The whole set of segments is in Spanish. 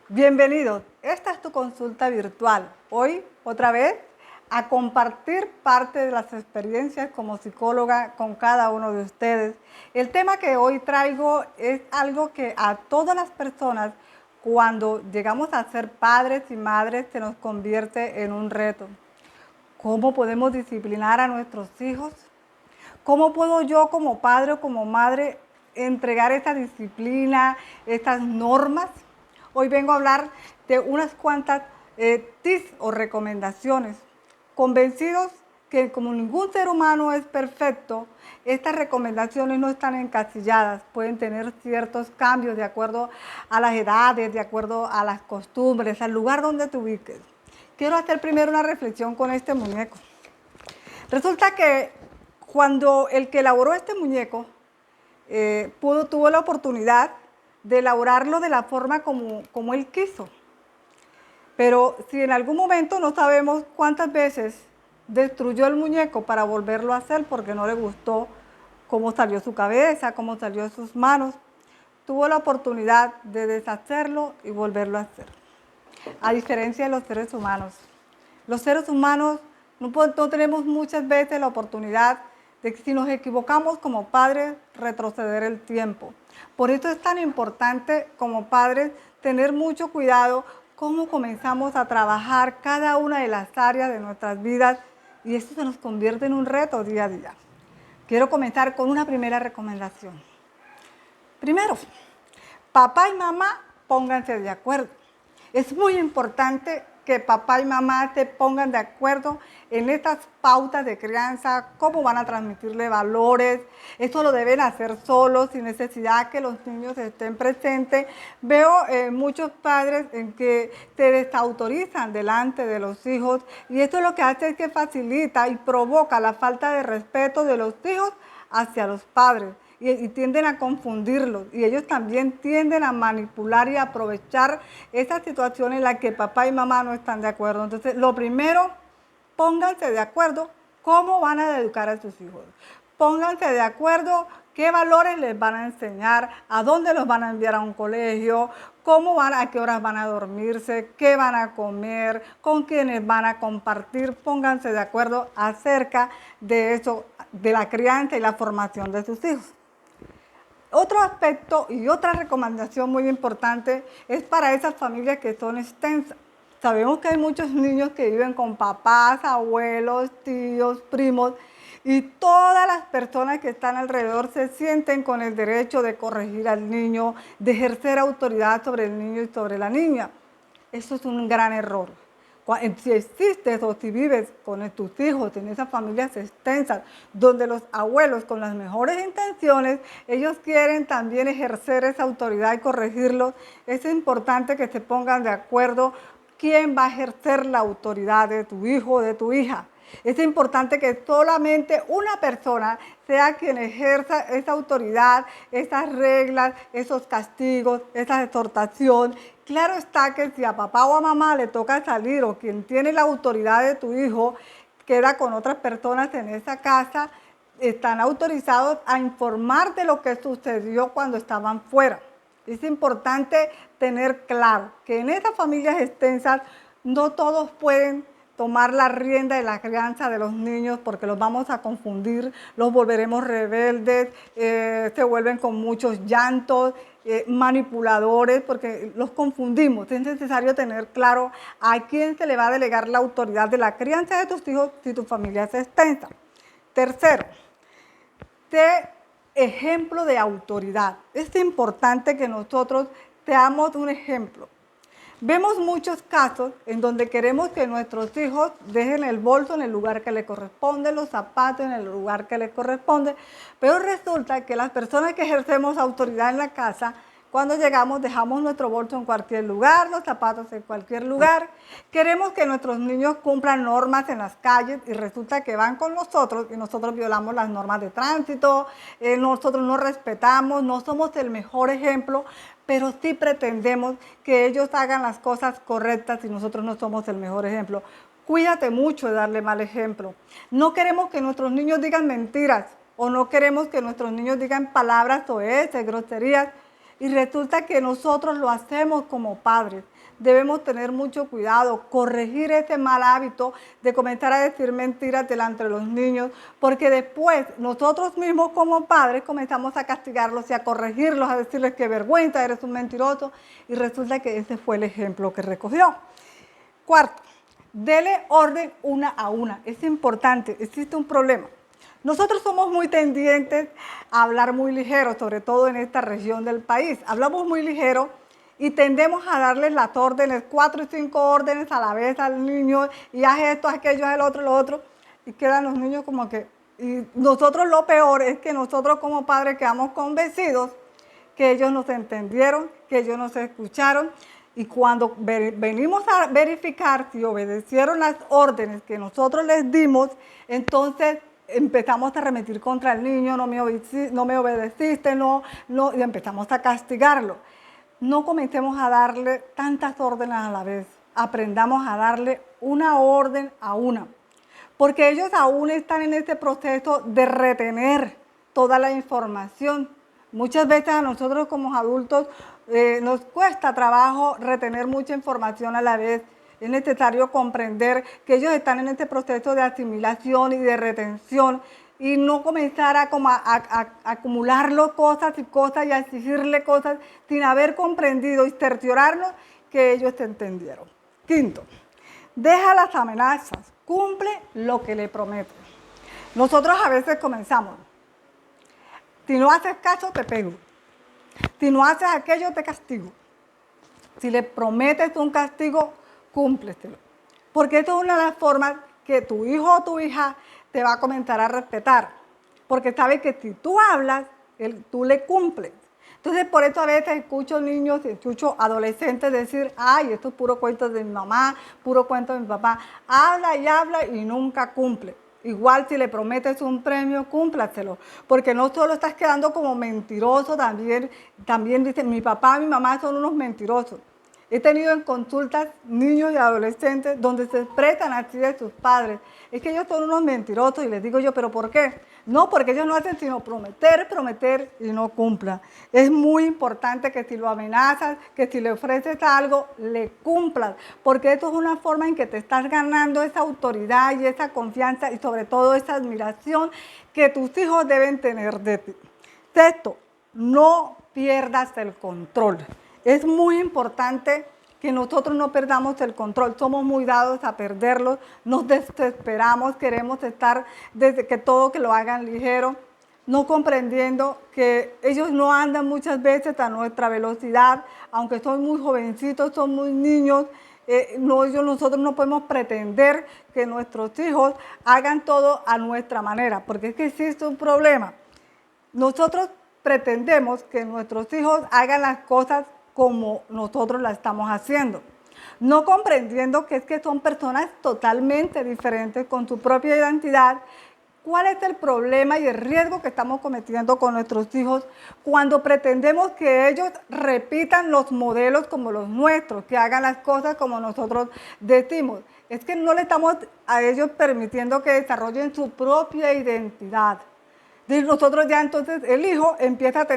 Bienvenidos. Esta es tu consulta virtual. Hoy, otra vez, a compartir parte de las experiencias como psicóloga con cada uno de ustedes. El tema que hoy traigo es algo que a todas las personas, cuando llegamos a ser padres y madres, se nos convierte en un reto. ¿Cómo podemos disciplinar a nuestros hijos? ¿Cómo puedo yo como padre o como madre entregar esta disciplina, estas normas? Hoy vengo a hablar de unas cuantas tips o recomendaciones. Convencidos que como ningún ser humano es perfecto, estas recomendaciones no están encasilladas, pueden tener ciertos cambios de acuerdo a las edades, de acuerdo a las costumbres, al lugar donde te ubiques. Quiero hacer primero una reflexión con este muñeco. Resulta que cuando el que elaboró este muñeco tuvo la oportunidad de elaborarlo de la forma como él quiso. Pero si en algún momento no sabemos cuántas veces destruyó el muñeco para volverlo a hacer porque no le gustó cómo salió su cabeza, cómo salió sus manos, tuvo la oportunidad de deshacerlo y volverlo a hacer. A diferencia de los seres humanos. Los seres humanos no tenemos muchas veces la oportunidad de que si nos equivocamos como padres, retroceder el tiempo. Por eso es tan importante como padres tener mucho cuidado cómo comenzamos a trabajar cada una de las áreas de nuestras vidas y esto se nos convierte en un reto día a día. Quiero comenzar con una primera recomendación. Primero, papá y mamá pónganse de acuerdo. Es muy importante que papá y mamá se pongan de acuerdo en estas pautas de crianza, cómo van a transmitirle valores. Esto lo deben hacer solos, sin necesidad que los niños estén presentes. Veo muchos padres en que se desautorizan delante de los hijos y esto lo que hace es que facilita y provoca la falta de respeto de los hijos hacia los padres. Y tienden a confundirlos y ellos también tienden a manipular y aprovechar esa situación en la que papá y mamá no están de acuerdo. Entonces, lo primero, pónganse de acuerdo cómo van a educar a sus hijos. Pónganse de acuerdo qué valores les van a enseñar, a dónde los van a enviar a un colegio, a qué horas van a dormirse, qué van a comer, con quiénes van a compartir. Pónganse de acuerdo acerca de eso, de la crianza y la formación de sus hijos. Otro aspecto y otra recomendación muy importante es para esas familias que son extensas. Sabemos que hay muchos niños que viven con papás, abuelos, tíos, primos y todas las personas que están alrededor se sienten con el derecho de corregir al niño, de ejercer autoridad sobre el niño y sobre la niña. Eso es un gran error. Si existes o si vives con tus hijos en esas familias extensas, donde los abuelos con las mejores intenciones, ellos quieren también ejercer esa autoridad y corregirlos, es importante que se pongan de acuerdo quién va a ejercer la autoridad de tu hijo o de tu hija. Es importante que solamente una persona sea quien ejerza esa autoridad, esas reglas, esos castigos, esa exhortación. Claro está que si a papá o a mamá le toca salir o quien tiene la autoridad de tu hijo queda con otras personas en esa casa, están autorizados a informar de lo que sucedió cuando estaban fuera. Es importante tener claro que en esas familias extensas no todos pueden tomar la rienda de la crianza de los niños porque los vamos a confundir, los volveremos rebeldes, se vuelven con muchos llantos, manipuladores, porque los confundimos. Es necesario tener claro a quién se le va a delegar la autoridad de la crianza de tus hijos si tu familia es extensa. Tercero, sé ejemplo de autoridad. Es importante que nosotros seamos un ejemplo. Vemos muchos casos en donde queremos que nuestros hijos dejen el bolso en el lugar que le corresponde, los zapatos en el lugar que le corresponde, pero resulta que las personas que ejercemos autoridad en la casa, cuando llegamos dejamos nuestro bolso en cualquier lugar, los zapatos en cualquier lugar. Queremos que nuestros niños cumplan normas en las calles y resulta que van con nosotros y nosotros violamos las normas de tránsito, nosotros no respetamos, no somos el mejor ejemplo, pero sí pretendemos que ellos hagan las cosas correctas y nosotros no somos el mejor ejemplo. Cuídate mucho de darle mal ejemplo. No queremos que nuestros niños digan mentiras o no queremos que nuestros niños digan palabras soeces, groserías. Y resulta que nosotros lo hacemos como padres. Debemos tener mucho cuidado, corregir ese mal hábito de comenzar a decir mentiras delante de los niños, porque después nosotros mismos como padres comenzamos a castigarlos y a corregirlos, a decirles que vergüenza, eres un mentiroso, y resulta que ese fue el ejemplo que recogió. Cuarto, dele orden una a una. Es importante, existe un problema. Nosotros somos muy tendientes a hablar muy ligero, sobre todo en esta región del país. Hablamos muy ligero y tendemos a darles las órdenes, 4 y 5 órdenes a la vez al niño, y haz esto, haz aquello, haz el otro, lo otro, y quedan los niños como que... Y nosotros lo peor es que nosotros como padres quedamos convencidos que ellos nos entendieron, que ellos nos escucharon, y cuando venimos a verificar si obedecieron las órdenes que nosotros les dimos, entonces empezamos a arremeter contra el niño, no me obedeciste, y empezamos a castigarlo. No comencemos a darle tantas órdenes a la vez, aprendamos a darle una orden a una, porque ellos aún están en este proceso de retener toda la información. Muchas veces a nosotros como adultos nos cuesta trabajo retener mucha información a la vez. Es necesario comprender que ellos están en este proceso de asimilación y de retención, y no comenzar a acumularlo cosas y cosas y a exigirle cosas sin haber comprendido y cerciorarnos que ellos te entendieron. Quinto, deja las amenazas, cumple lo que le prometes. Nosotros a veces comenzamos, si no haces caso te pego, si no haces aquello te castigo. Si le prometes un castigo, cúmpletelo. Porque esto es una de las formas que tu hijo o tu hija te va a comenzar a respetar. Porque sabe que si tú hablas, tú le cumples. Entonces, por eso a veces escucho niños y escucho adolescentes decir, ay, esto es puro cuento de mi mamá, puro cuento de mi papá. Habla y nunca cumple. Igual si le prometes un premio, cúmplaselo. Porque no solo estás quedando como mentiroso, también dicen, mi papá y mi mamá son unos mentirosos. He tenido en consultas niños y adolescentes donde se expresan así de sus padres. Es que ellos son unos mentirosos, y les digo yo, ¿pero por qué? No, porque ellos no hacen sino prometer, prometer y no cumplan. Es muy importante que si lo amenazas, que si le ofreces algo, le cumplas, porque esto es una forma en que te estás ganando esa autoridad y esa confianza y sobre todo esa admiración que tus hijos deben tener de ti. Sexto, no pierdas el control. Es muy importante que nosotros no perdamos el control. Somos muy dados a perderlo, nos desesperamos, queremos estar desde que todo que lo hagan ligero, no comprendiendo que ellos no andan muchas veces a nuestra velocidad, aunque son muy jovencitos, son muy niños. Nosotros no podemos pretender que nuestros hijos hagan todo a nuestra manera, porque es que existe un problema. Nosotros pretendemos que nuestros hijos hagan las cosas como nosotros la estamos haciendo, no comprendiendo que es que son personas totalmente diferentes con su propia identidad. ¿Cuál es el problema y el riesgo que estamos cometiendo con nuestros hijos cuando pretendemos que ellos repitan los modelos como los nuestros, que hagan las cosas como nosotros decimos? Es que no le estamos a ellos permitiendo que desarrollen su propia identidad. Nosotros ya entonces el hijo empieza a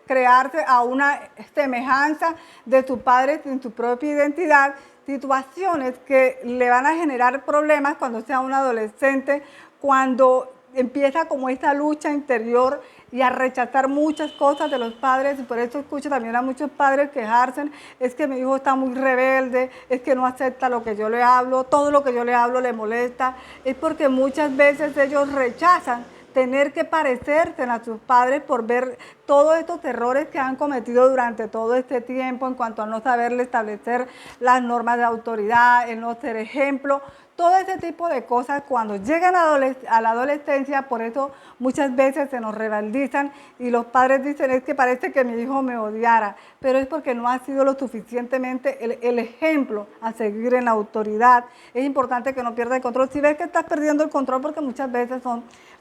crearse a una semejanza de su padre sin su propia identidad, situaciones que le van a generar problemas cuando sea un adolescente, cuando empieza como esta lucha interior y a rechazar muchas cosas de los padres. Y por eso escucho también a muchos padres quejarse, es que mi hijo está muy rebelde, es que no acepta lo que yo le hablo, todo lo que yo le hablo le molesta. Es porque muchas veces ellos rechazan tener que parecerse a sus padres por ver todos estos errores que han cometido durante todo este tiempo en cuanto a no saberle establecer las normas de autoridad, el no ser ejemplo, todo ese tipo de cosas cuando llegan a la adolescencia. Por eso muchas veces se nos rebaldizan y los padres dicen, es que parece que mi hijo me odiara, pero es porque no ha sido lo suficientemente el ejemplo a seguir en la autoridad. Es importante que no pierda el control. Si ves que estás perdiendo el control, porque muchas veces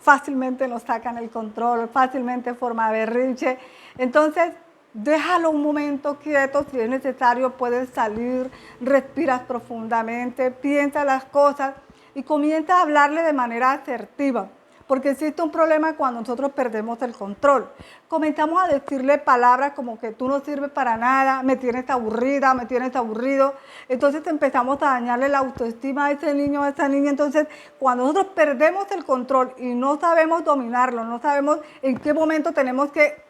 fácilmente nos sacan el control, fácilmente forma berrinche, entonces déjalo un momento quieto, si es necesario puedes salir, respiras profundamente, piensa las cosas y comienza a hablarle de manera asertiva. porque existe un problema cuando nosotros perdemos el control. Comenzamos a decirle palabras como que tú no sirves para nada, me tienes aburrida, me tienes aburrido. Entonces empezamos a dañarle la autoestima a ese niño, a esa niña. Entonces, cuando nosotros perdemos el control y no sabemos dominarlo, no sabemos en qué momento tenemos que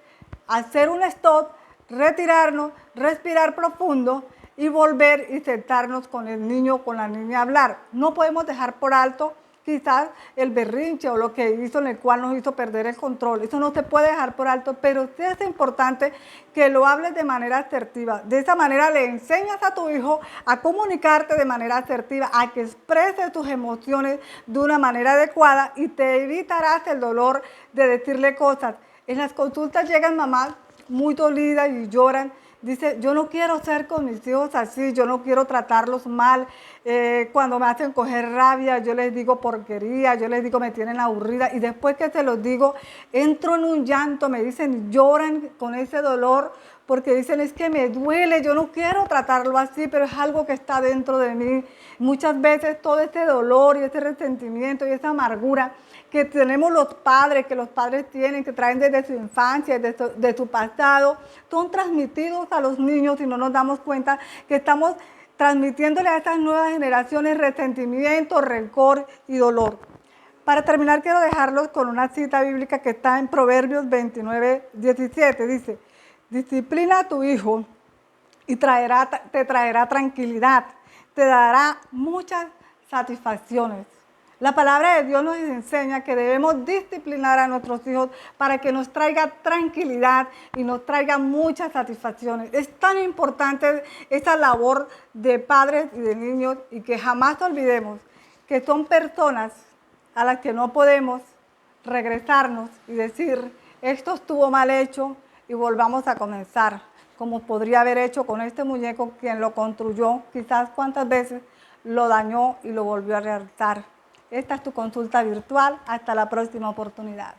hacer un stop, retirarnos, respirar profundo y volver y sentarnos con el niño o con la niña a hablar. No podemos dejar por alto quizás el berrinche o lo que hizo en el cual nos hizo perder el control. Eso no se puede dejar por alto, pero sí es importante que lo hables de manera asertiva. De esa manera le enseñas a tu hijo a comunicarte de manera asertiva, a que exprese tus emociones de una manera adecuada y te evitarás el dolor de decirle cosas. En las consultas llegan mamás muy dolidas y lloran. Dice, yo no quiero ser con mis hijos así, yo no quiero tratarlos mal. Cuando me hacen coger rabia, yo les digo porquería, yo les digo me tienen aburrida. Y después que se los digo, entro en un llanto, me dicen, lloran con ese dolor, porque dicen, es que me duele, yo no quiero tratarlo así, pero es algo que está dentro de mí. Muchas veces todo ese dolor y ese resentimiento y esa amargura que tenemos los padres, que los padres tienen, que traen desde su infancia, de su pasado, son transmitidos a los niños y no nos damos cuenta que estamos transmitiéndole a estas nuevas generaciones resentimiento, rencor y dolor. Para terminar, quiero dejarlos con una cita bíblica que está en Proverbios 29, 17. Dice, disciplina a tu hijo y te traerá tranquilidad, te dará muchas satisfacciones. La palabra de Dios nos enseña que debemos disciplinar a nuestros hijos para que nos traiga tranquilidad y nos traiga muchas satisfacciones. Es tan importante esa labor de padres y de niños y que jamás olvidemos que son personas a las que no podemos regresarnos y decir, esto estuvo mal hecho y volvamos a comenzar, como podría haber hecho con este muñeco quien lo construyó, quizás cuántas veces lo dañó y lo volvió a realizar. Esta es tu consulta virtual. Hasta la próxima oportunidad.